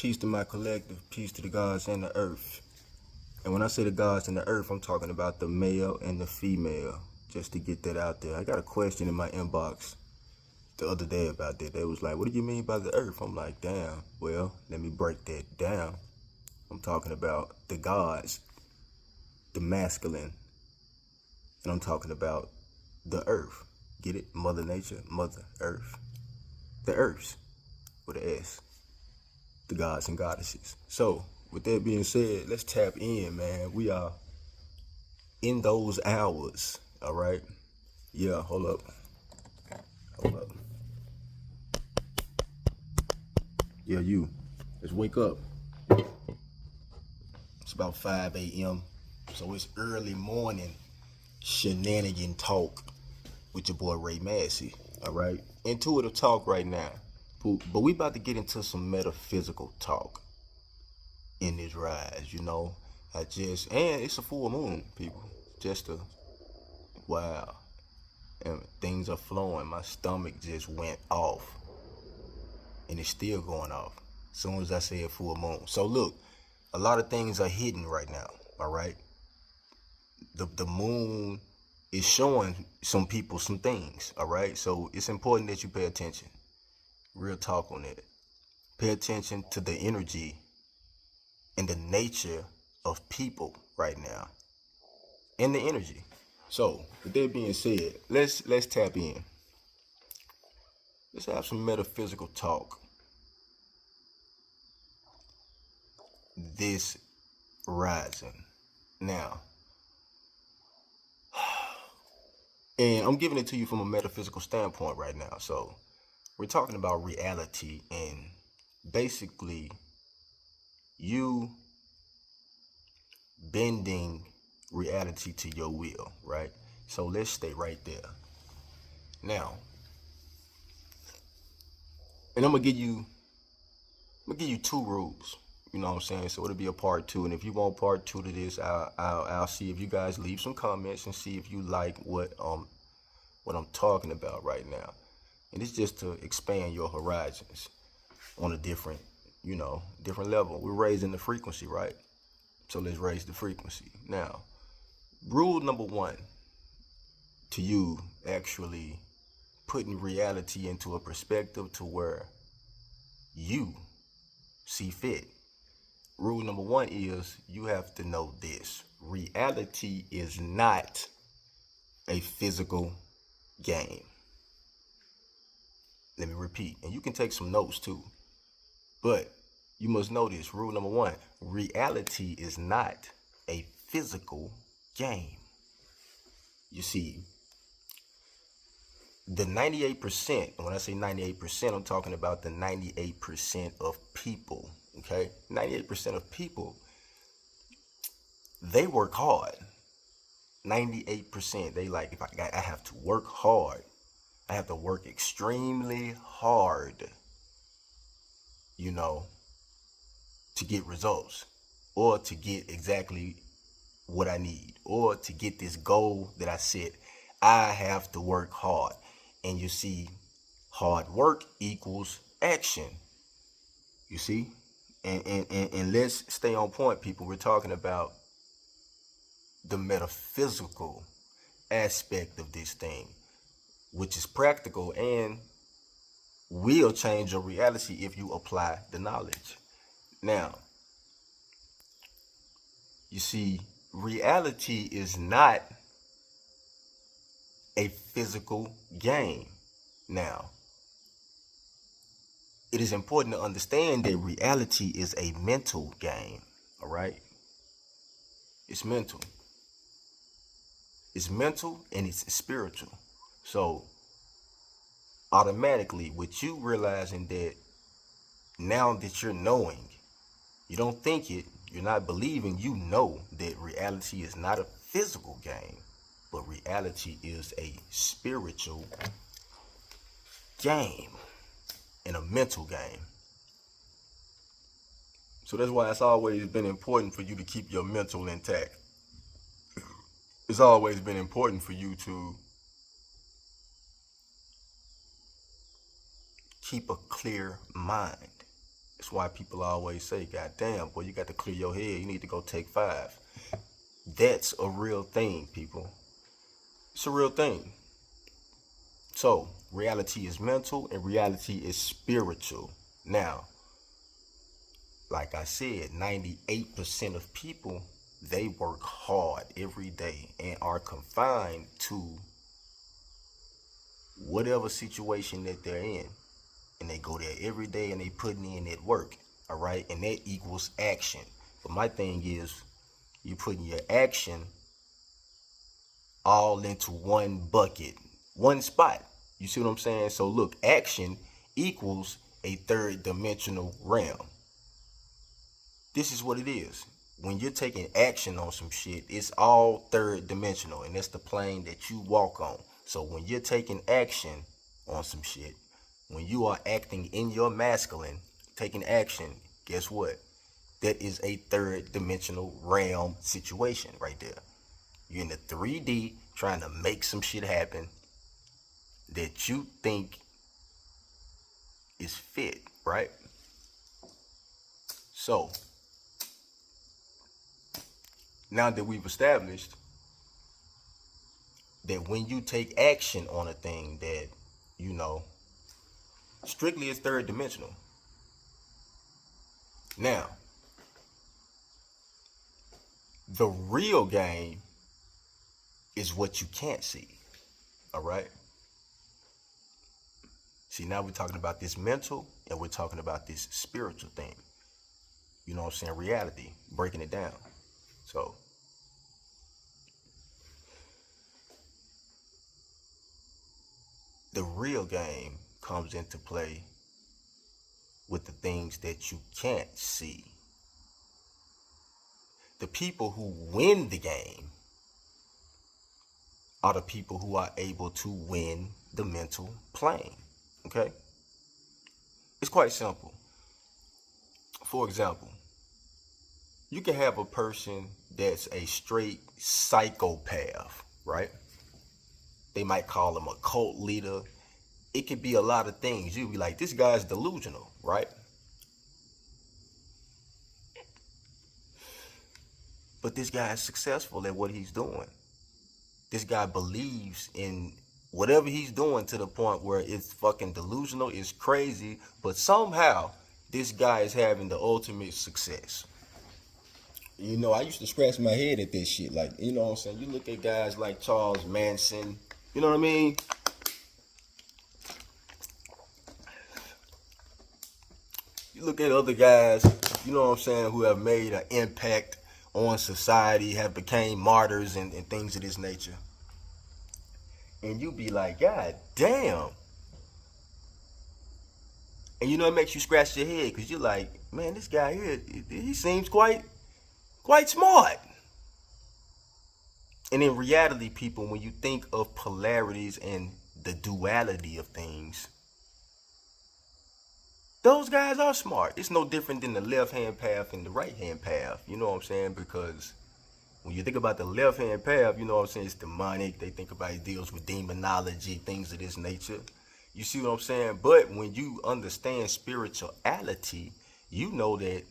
Peace to my collective, peace to the gods and the earth. And when I say the gods and the earth, I'm talking about the male and the female, just to get that out there. I got a question in my inbox the other day about that. They was like, what do you mean by the earth? I'm like, damn, well, let me break that down. I'm talking about the gods, the masculine, and I'm talking about the earth. Get it? Mother Nature, Mother Earth. The earths, with an S. The gods and goddesses. So, with that being said, let's tap in, man. We are in those hours, all right? Yeah, hold up. Yeah, you. Let's wake up. It's about 5 a.m. So it's early morning shenanigan talk with your boy Ray Massey, all right? Intuitive talk right now. But we about to get into some metaphysical talk in this rise, you know. And it's a full moon, people. Wow. And things are flowing. My stomach just went off. And it's still going off as soon as I say a full moon. So look, a lot of things are hidden right now, all right? The moon is showing some people some things, all right? So it's important that you pay attention. Real talk on it. Pay attention to the energy and the nature of people right now. And the energy. So, with that being said, let's tap in. Let's have some metaphysical talk this rising. Now, and I'm giving it to you from a metaphysical standpoint right now. So, we're talking about reality and basically you bending reality to your will, right? So let's stay right there. Now, and I'm gonna give you two rules. You know what I'm saying? So it'll be a part two. And if you want part two to this, I'll see if you guys leave some comments and see if you like what I'm talking about right now. And it's just to expand your horizons on a different level. We're raising the frequency, right? So let's raise the frequency. Now, rule number one to you actually putting reality into a perspective to where you see fit. Rule number one is you have to know this. Reality is not a physical game. Let me repeat, and you can take some notes too. But you must know this. Rule number one, reality is not a physical game. You see, the 98%, when I say 98%, I'm talking about the 98% of people, okay? 98% of people, they work hard. 98%, they like, I have to work hard. I have to work extremely hard, you know, to get results or to get exactly what I need or to get this goal that I set. I have to work hard. And you see, hard work equals action. You see? And let's stay on point, people. We're talking about the metaphysical aspect of this thing, which is practical and will change your reality if you apply the knowledge. Now, you see, reality is not a physical game. Now, it is important to understand that reality is a mental game, all right? It's mental. It's mental and it's spiritual. So, automatically, with you realizing that now that you're knowing, you don't think it, you're not believing, you know that reality is not a physical game, but reality is a spiritual game and a mental game. So that's why it's always been important for you to keep your mental intact. It's always been important for you to keep a clear mind. That's why people always say, God damn, boy, you got to clear your head. You need to go take 5. That's a real thing, people. It's a real thing. So, reality is mental and reality is spiritual. Now, like I said, 98% of people, they work hard every day and are confined to whatever situation that they're in. And they go there every day and they putting in that work. All right. And that equals action. But my thing is, you putting your action all into one bucket, one spot. You see what I'm saying? So look, action equals a third dimensional realm. This is what it is. When you're taking action on some shit, it's all third dimensional, and that's the plane that you walk on. So when you're taking action on some shit, when you are acting in your masculine, taking action, guess what? That is a third dimensional realm situation right there. You're in the 3D trying to make some shit happen that you think is fit, right? So, now that we've established that when you take action on a thing that, you know, strictly is third dimensional. Now, the real game is what you can't see. All right? See, now we're talking about this mental and we're talking about this spiritual thing. You know what I'm saying? Reality, breaking it down. So, the real game comes into play with the things that you can't see. The people who win the game are the people who are able to win the mental plane. Okay? It's quite simple. For example, you can have a person that's a straight psychopath, right? They might call him a cult leader. It could be a lot of things. You'd be like, this guy's delusional, right? But this guy is successful at what he's doing. This guy believes in whatever he's doing to the point where it's fucking delusional, it's crazy, but somehow this guy is having the ultimate success. You know, I used to scratch my head at this shit. Like, you know what I'm saying? You look at guys like Charles Manson, you know what I mean? You look at other guys, you know what I'm saying, who have made an impact on society, have became martyrs and things of this nature. And you be like, God damn. And you know, it makes you scratch your head because you're like, man, this guy here, he seems quite smart. And in reality, people, when you think of polarities and the duality of things, those guys are smart. It's no different than the left-hand path and the right-hand path. You know what I'm saying? Because when you think about the left-hand path, you know what I'm saying, it's demonic. They think about it deals with demonology, things of this nature. You see what I'm saying? But when you understand spirituality, you know that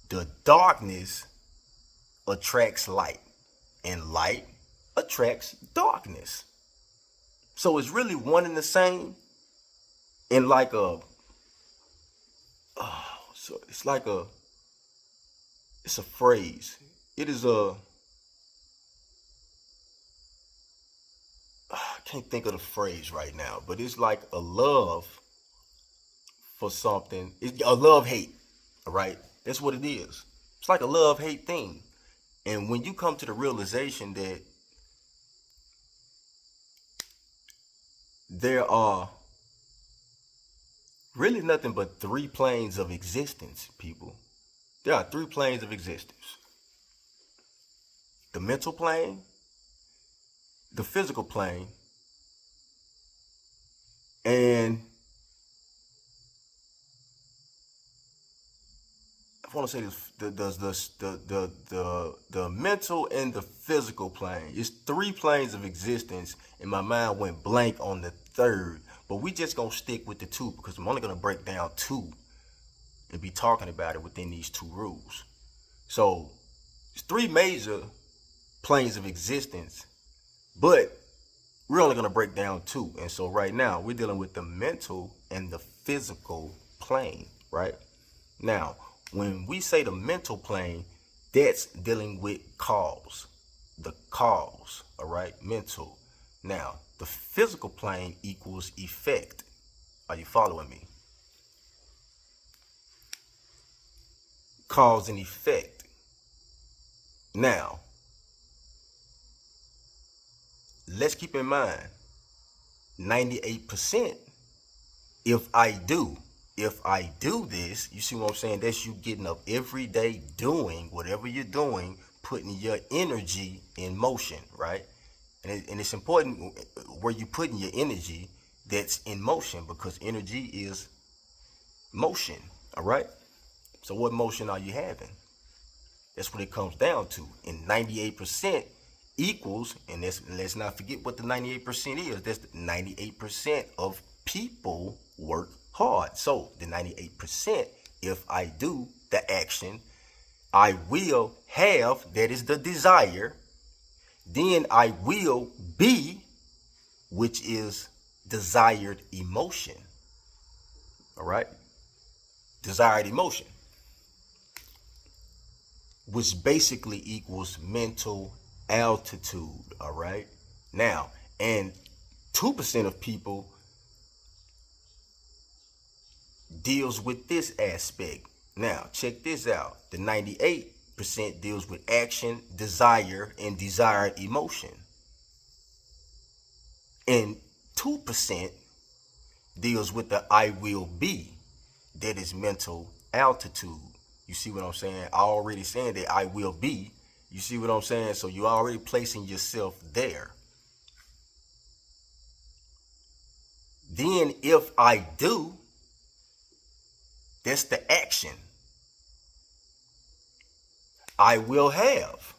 the darkness attracts light, and light attracts darkness. So it's really one and the same. In like a, so it's like a, it's a phrase. It is a, I can't think of the phrase right now, but it's like a love for something. It's a love-hate, all right? That's what it is. It's like a love-hate thing. And when you come to the realization that there are really nothing but 3 planes of existence, people. There are 3 planes of existence. The mental plane, the physical plane, and I want to say this, the mental and the physical plane. It's 3 planes of existence, and my mind went blank on the 3rd. But we just gonna stick with the 2 because I'm only gonna break down 2. and be talking about it within these two rules. So it's three major planes of existence, but we're only going to break down two. And so right now we're dealing with the mental and the physical plane, right? Now, when we say the mental plane, that's dealing with cause, the cause, all right, mental. Now, the physical plane equals effect. Are you following me? Cause and effect. Now, let's keep in mind, 98%, if I do this, you see what I'm saying? That's you getting up every day doing whatever you're doing, putting your energy in motion, right? And it's important where you're putting your energy that's in motion, because energy is motion, all right? So what motion are you having? That's what it comes down to. And 98% equals, and let's not forget what the 98% is. That's the 98% of people work hard. So the 98%, if I do the action, I will have, that is the desire, then I will be, which is desired emotion. All right? Desired emotion, which basically equals mental altitude. All right? Now, and 2% of people deals with this aspect. Now, check this out. The 98% deals with action, desire, and desired emotion. And 2% deals with the I will be, that is mental altitude. You see what I'm saying? I already saying that I will be. You see what I'm saying? So you're already placing yourself there. Then if I do, that's the action. I will have.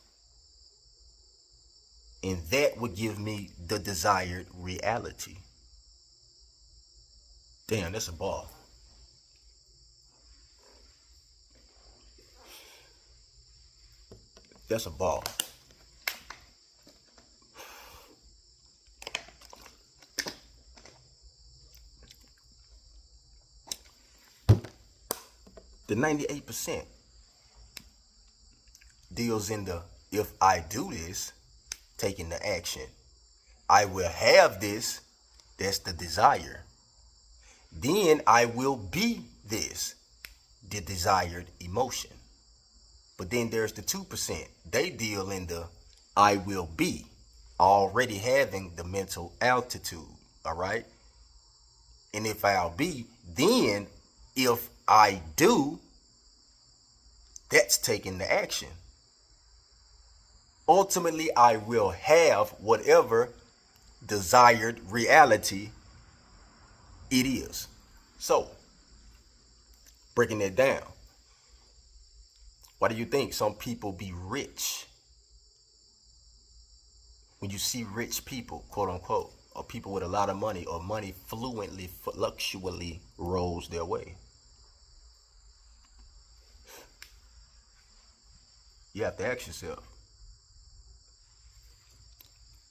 And that would give me the desired reality. Damn, that's a ball. That's a ball. The 98% deals in the, if I do this, taking the action, I will have this, that's the desire. Then I will be this, the desired emotion. But then there's the 2%. They deal in the I will be, already having the mental altitude, all right? And if I'll be, then if I do, that's taking the action. Ultimately, I will have whatever desired reality it is. So, breaking that down, why do you think some people be rich? When you see rich people, quote unquote, or people with a lot of money, or money fluctually rolls their way, you have to ask yourself.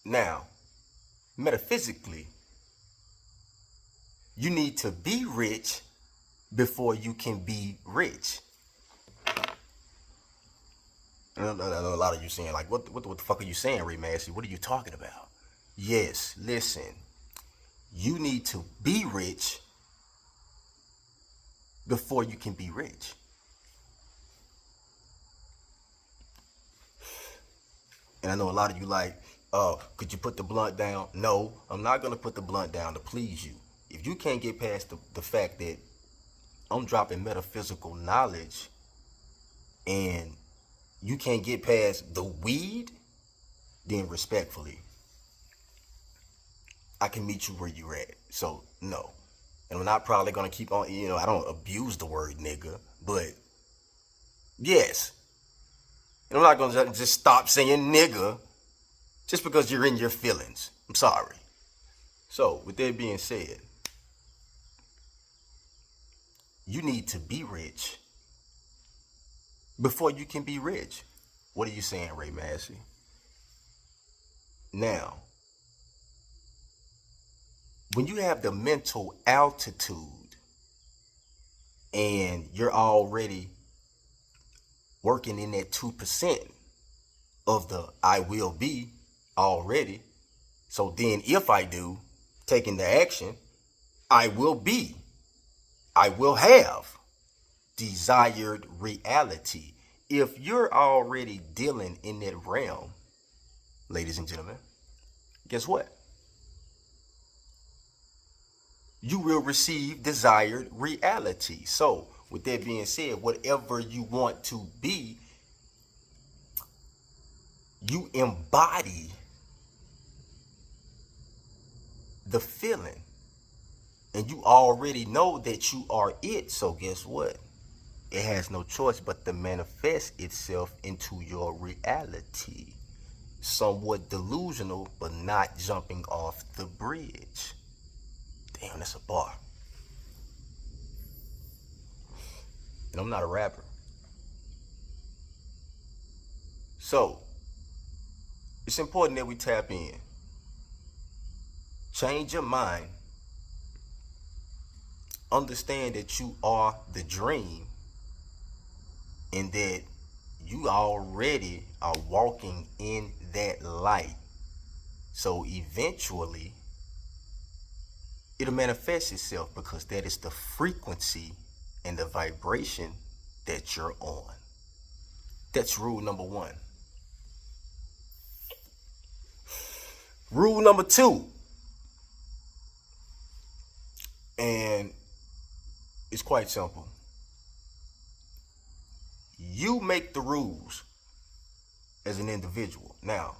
Now, metaphysically, you need to be rich before you can be rich. I know a lot of you saying, like, what the fuck are you saying, Ray Massey? What are you talking about? Yes, listen. You need to be rich before you can be rich. And I know a lot of you like, could you put the blunt down? No, I'm not going to put the blunt down to please you. If you can't get past the fact that I'm dropping metaphysical knowledge and you can't get past the weed, then respectfully, I can meet you where you're at. So, no. And I'm not probably going to keep on, I don't abuse the word nigga, but yes. And I'm not going to just stop saying nigga just because you're in your feelings. I'm sorry. So, with that being said, You need to be rich before you can be rich. What are you saying, Ray Massey? Now, when you have the mental altitude and you're already working in that 2% of the I will be already, so then if I do, taking the action, I will be, I will have desired reality. If you're already dealing in that realm, ladies and gentlemen, guess what? You will receive desired reality. So, with that being said, whatever you want to be, you embody the feeling. And you already know that you are it. So, guess what? It has no choice but to manifest itself into your reality. Somewhat delusional, but not jumping off the bridge. Damn, that's a bar. And I'm not a rapper. So, it's important that we tap in. Change your mind. Understand that you are the dream and that you already are walking in that light. So eventually, it'll manifest itself because that is the frequency and the vibration that you're on. That's rule number 1. Rule number 2, and it's quite simple. You make the rules as an individual. Now,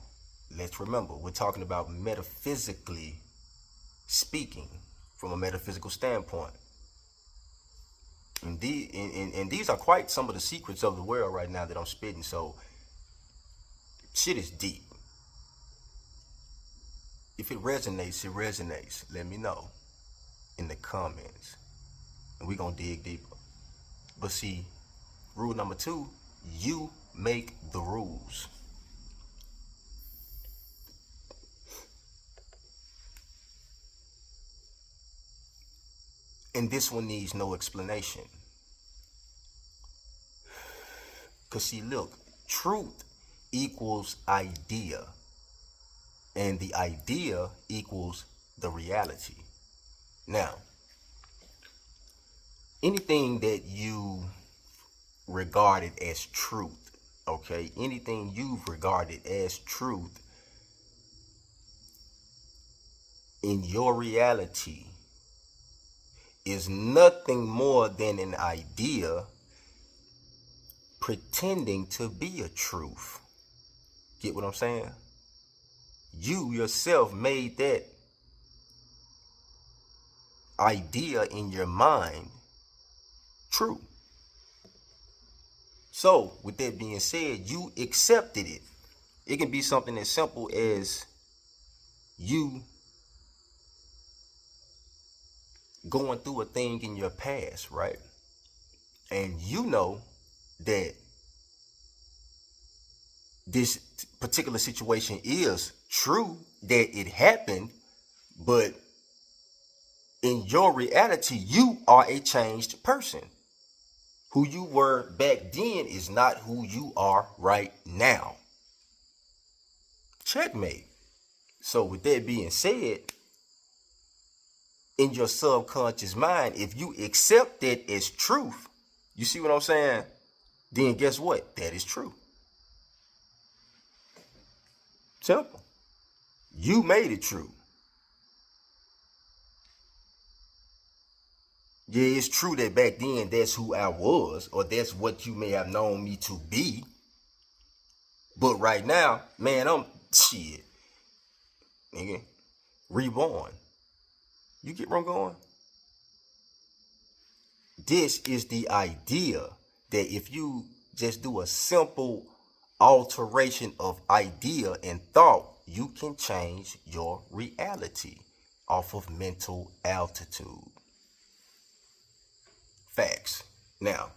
let's remember, we're talking about metaphysically speaking, from a metaphysical standpoint. And these are quite some of the secrets of the world right now that I'm spitting. So, shit is deep. If it resonates, it resonates. Let me know in the comments. And we're going to dig deeper. But see, rule number 2, you make the rules. And this one needs no explanation. Because see, look, truth equals idea. And the idea equals the reality. Now, anything that you regarded as truth, okay? Anything you've regarded as truth in your reality is nothing more than an idea pretending to be a truth. Get what I'm saying? You yourself made that idea in your mind true. So, with that being said, you accepted it. It can be something as simple as you going through a thing in your past, right? And you know that this particular situation is true, that it happened, but in your reality, you are a changed person. Who you were back then is not who you are right now. Checkmate. So with that being said, in your subconscious mind, if you accept that as truth, you see what I'm saying? Then guess what? That is true. Simple. You made it true. Yeah, it's true that back then that's who I was, or that's what you may have known me to be. But right now, man, I'm shit. Nigga, reborn. You get where I'm going? This is the idea that if you just do a simple alteration of idea and thought, you can change your reality off of mental altitude. Facts. Now,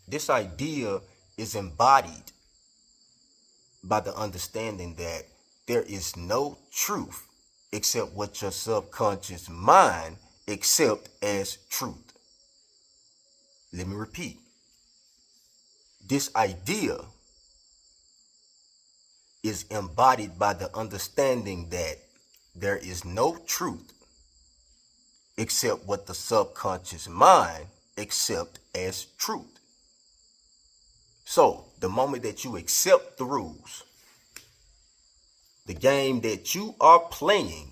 this idea is embodied by the understanding that there is no truth except what your subconscious mind accepts as truth. Let me repeat. This idea is embodied by the understanding that there is no truth except what the subconscious mind accepts as truth. So, the moment that you accept the rules, the game that you are playing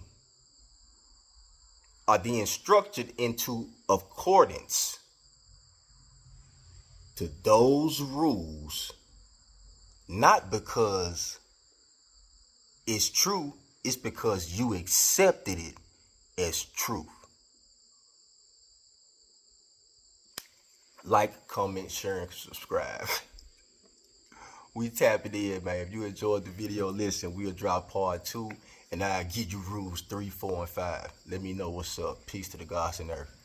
are being structured into accordance to those rules, not because it's true, it's because you accepted it as truth. Like, comment, share, and subscribe. We tapping in, man. If you enjoyed the video, listen, we'll drop part 2, and I'll give you rules 3, 4, and 5. Let me know what's up. Peace to the gods and earth.